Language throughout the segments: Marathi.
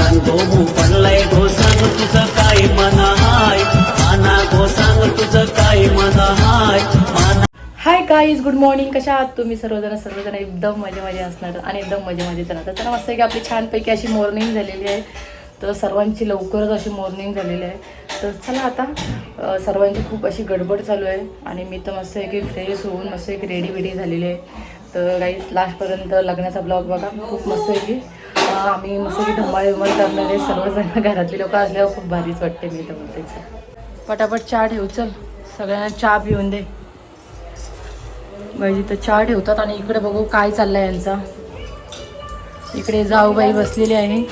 गो पडलाय गो सांग तुझं काय मन हाय माना गो सांग तुझं काय मन हाय माना. Hi guys, good morning. कशा आहात तुम्ही सर्वजण एकदम मजे असणार आणि एकदम मजेत राहतात. तर मस्त आहे की आपली छानपैकी अशी मॉर्निंग झालेली आहे. तर सर्वांची लवकरच अशी मॉर्निंग झालेली आहे. तर चला आता सर्वांची खूप अशी गडबड चालू आहे आणि मी तर मस्त आहे की फ्रेश होऊन मस्त एक रेडी झालेली आहे. तर गाईज लास्टपर्यंत लग्नाचा ब्लॉग बघा. खूप मस्त आहे की आम्ही मस्त की धमाल करणार आहे. सर्वजण घरातली लोक असल्यावर खूप भारीच वाटते. मी तर बोलतेच पटापट चहा ठेव, चल सगळ्यांना चहा पिऊन दे. बाई तर चहा ठेवतात आणि इकडे बघू काय चाललंय यांचा. इकडे जाऊबाई बसलेली आहे.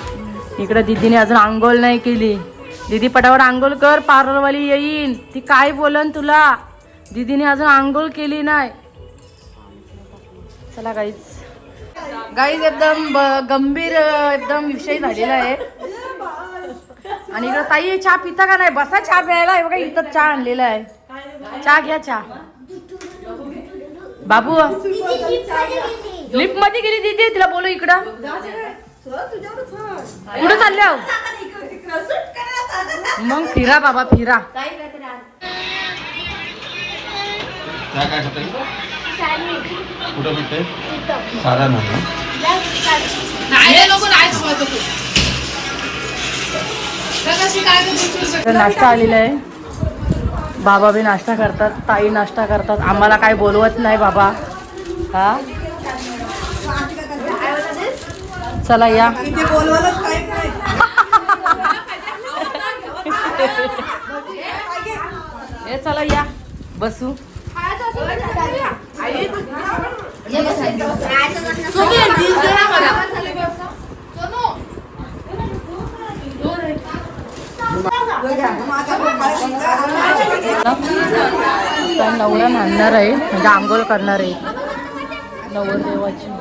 इकडे दीदीने अजून आंघोळ नाही केली. दीदी पटापट आंघोळ कर, पार्लरवाली येईन. ती काय बोलन तुला. दीदीने अजून आंघोळ केली नाही. चला गाईज एकदम गंभीर एकदम विषय झालेला आहे. आणि इकडे ताई चहा पिता का नाही. बसा चहा प्यायला आहे बघा. इथं चहा आणलेला आहे. चहा घ्या चहा. बाबू लिफ्ट मध्ये गेली दीदी. तिला बोलू इकडं. कुठं चालल्या मग. फिरा बाबा फिरा. कुठं भेटते साधा ना. नाश्ता आलेला आहे. बाबा बी नाश्ता करतात, ताई नाश्ता करतात. आम्हाला काय बोलवत नाही बाबा. हा चला या. हे चला या बसू. नवरा नांदणार आहे म्हणजे आंघोळ करणार आहे नवरदेवाची.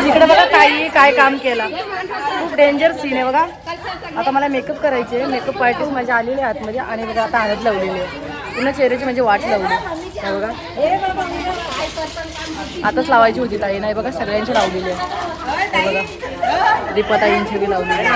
इकडे बघा काय काम केला. खूप डेंजर सीन आहे बघा. आता मला मेकअप करायचे. मेकअप आर्टिस्ट माझ्या आलेले आतमध्ये आणि बघा आता हळद लावलेली आहे. पूर्ण चेहऱ्याची म्हणजे वाट लावली बघा. आताच लावायची होती ताई नाही बघा. सगळ्यांची लावलेली आहे बघा. दीपाताईंची बी लावलेली आहे.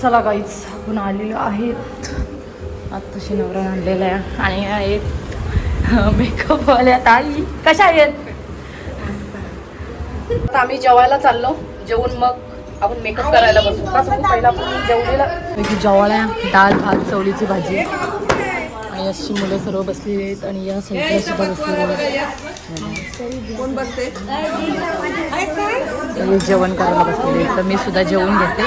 चला गाईच आपण आलेलो आहेत आत्ताशी नवरा आणलेला आहे आणि आहेत मेकअपवाल्या ताई. कशा आहेत? आता आम्ही जेवायला चाललो. जेवून मग आपण मेकअप करायला बसू. कसं पहिला आपण जेवलेला जेवायला डाळ भात चवळीची भाजी आणि अशी मुलं सर्व बसलेली आहेत आणि या साईडला सुद्धा बसलेली आहेत. जेवण करायला बसलेले तर मी सुद्धा जेवून घेते.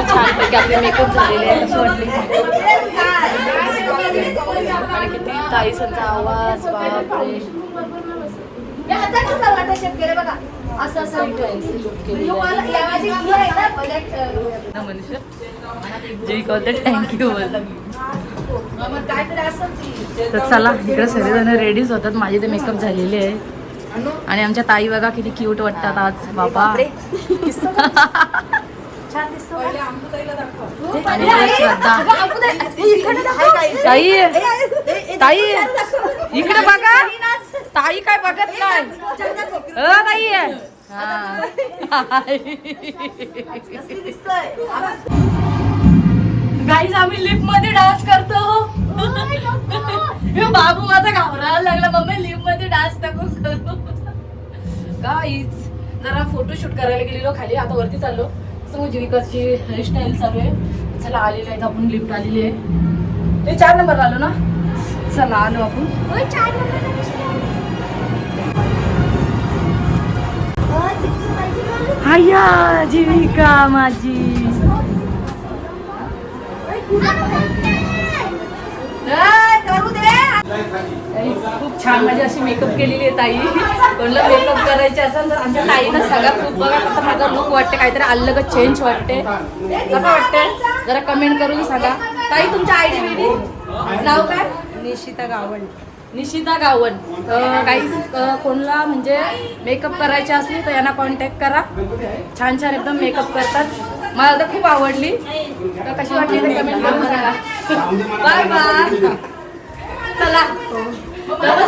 छानपैकी आपले मेकअप झालेले आहे. कशी वाटली? आणि किती ताईसांचा आवाज बापरे. थँक्यू. तर चला इकडे सगळेजण रेडीच होतात. माझे ते मेकअप झालेले आहे आणि आमच्या ताई बघा किती क्यूट वाटतात आज बाबा. आणि श्रद्धा ताई ताई इकडे बघा. ताई काय बघत नाही. ताई गाईज आम्ही लिफ्ट मध्ये डान्स करतो. बाबू माझा घाबरायला लागला. मम्मी लिफ्ट मध्ये डान्स नको करू. गाईज जरा फोटोशूट करायला गेलेलो खाली. आता वरती चाललो. जीविकाची हेअरस्टाईल चालू आहे. चला आलेले आहेत आपण. लिफ्ट आलेली आहे. ते 4 नंबर आलो ना. चला आलो आपण. 4 नंबर हाया जीविका माझी. खूप छान माझी अशी मेकअप केलेली आहे ताई. कोणाला मेकअप करायचे असेल तर आमच्या ताईनं सगळं खूप बघा कसं माझा लुक वाटते. काहीतरी अलग चेंज वाटते. कसं वाटते जरा कमेंट करून सांगा. ताई तुमच्या आयडी बिडी नाव काय? निशिता गावण. निशिता गावण. काही कोणाला म्हणजे मेकअप करायचे असले तर यांना कॉन्टॅक्ट करा. छान छान एकदम मेकअप करतात. मला तर खूप आवडली. तर कशी वाटली ते कमेंट करून सांगा. Bye bye. चला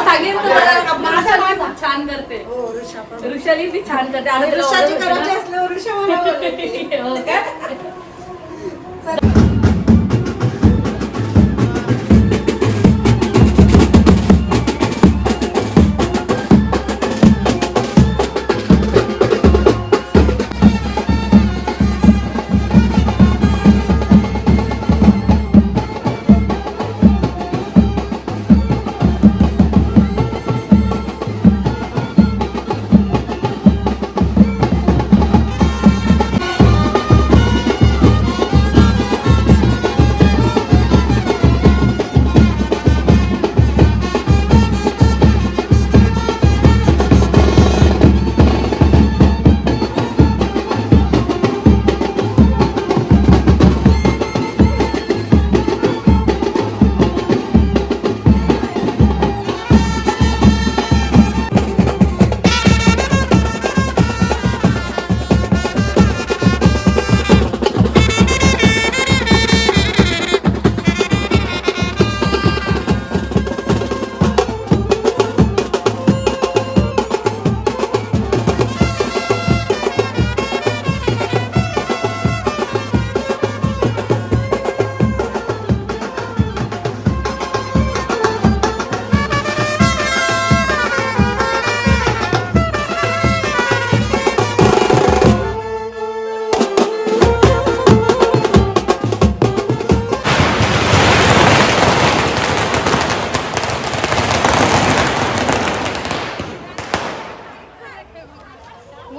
सांगेन तुम्हाला खूप छान करते. ऋषाली बी छान करते. हो का?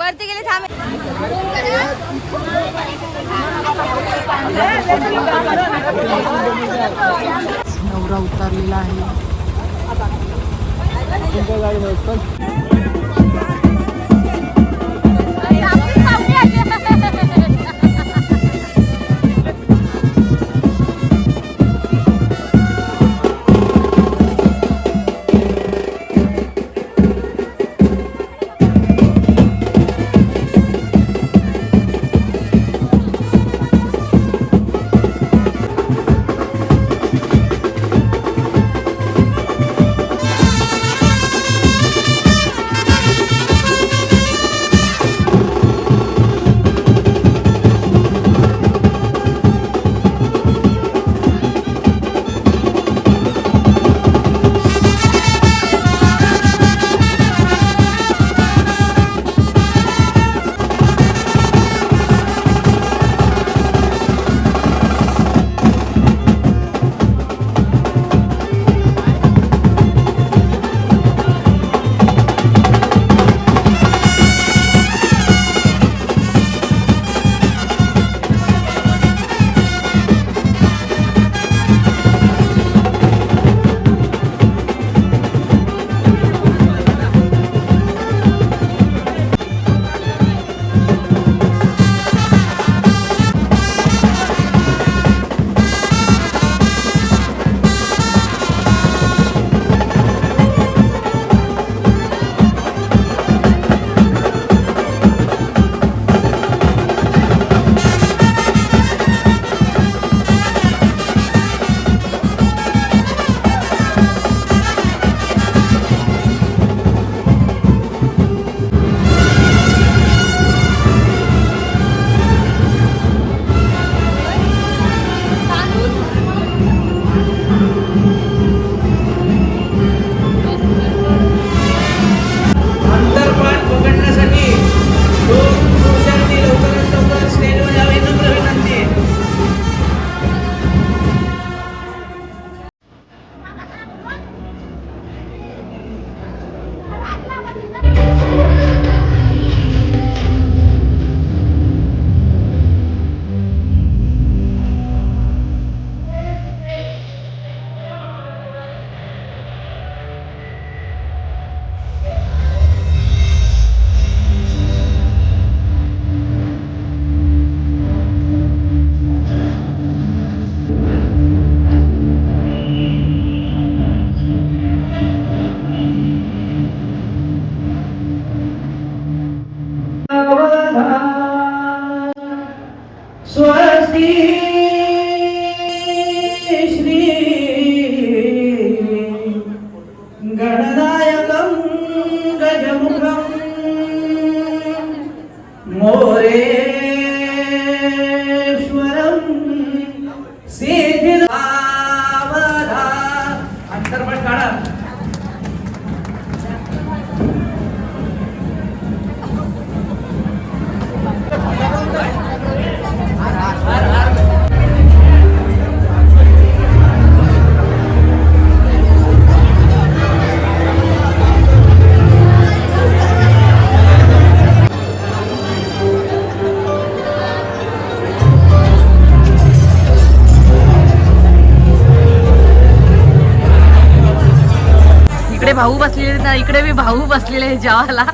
वरती गेले थांब. नवरा उतरलेला आहे. गजमुखं मोरेश्वरं सिद्धिदावधा अंतर्पट काढा. इकडे भाऊ बसलेले ना, इकडे मी भाऊ बसलेले आहे जेवायला.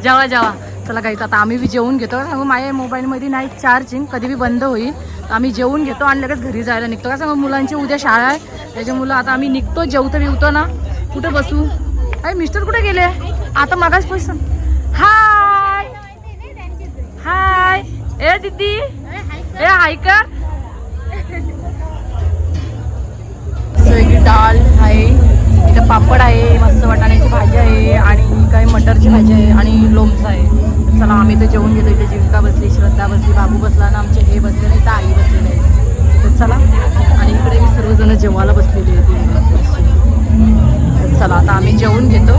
जेवा जेवा. चला काहीच आता आम्ही बी जेवून घेतो. सांगू माझ्या मोबाईलमध्ये नाही चार्जिंग, कधी बी बंद होईल. तर आम्ही जेवून घेतो आणि लगेच घरी जायला निघतो. का सांगू मुलांची उद्या शाळा आहे, त्याच्यामुळं आता आम्ही निघतो. जेवतो बिवतो ना. कुठं बसू? अरे मिस्टर कुठे गेले? आता मागाच पैसा. हाय हाय ए दीदी, ए हाय कर. डाळ आहे, इथं पापड आहे, मस्त वाटाण्याची भाजी आहे आणि काही मटरची भाजी आहे आणि लोणचं आहे. चला आम्ही तर जेवून घेतो. इथे जीविका बसली, श्रद्धा बसली, बाबू बसला ना, आमचे हे बसले नाही तर आई बसलेले आहे. तर चला, आणि इकडे मी सर्वजण जेवायला बसलेली आहे. चला आता आम्ही जेवून घेतो.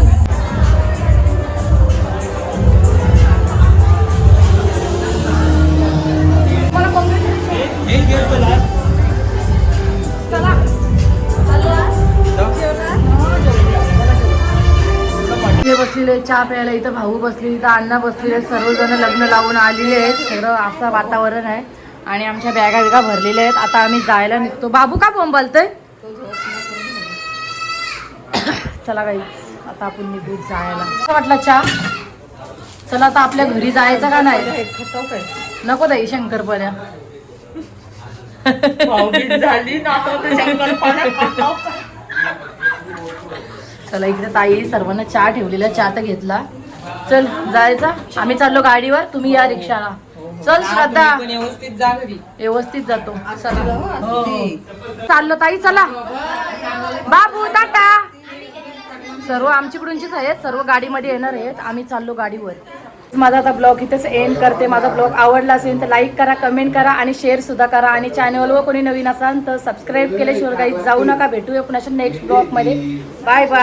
बसलेले चहा प्यायला, इथं भाऊ बसले, इथं अण्णा बसलेले, सर्वजण लग्न लावून आलेले आहेत. सगळं असं वातावरण आहे आणि आमच्या बॅगा बिगा भरलेल्या आहेत. आता आम्ही जायला निघतो. बाबू का बोंबलतोय? चला काही आता आपण निघू जायला. कसं वाटला चहा? चला आता आपल्या घरी जायचं का नाही? नको ताई शंकरपाण्या झाली ना. चला इकडे ताई सर्वांना चहा ठेवलेला, चहा तर घेतला. चल जायचा. आम्ही चाललो गाडीवर, तुम्ही या रिक्षाला. चल श्रद्धा, व्यवस्थित जातो. चाललो ताई, चला. बाबू टाटा. सर्व आमच्याकडूनचीच आहेत, सर्व गाडीमध्ये येणार आहेत. आम्ही चाललो गाडीवर. माझा आता ब्लॉग इथेच एंड करते. माझा ब्लॉग आवडला असेल तर लाईक करा, कमेंट करा आणि शेअर सुद्धा करा. आणि चॅनलवर कोणी नवीन असाल तर सबस्क्राईब केल्याशिवाय काही जाऊ नका. भेटूया पुन्हा नेक्स्ट ब्लॉगमध्ये. Bye bye.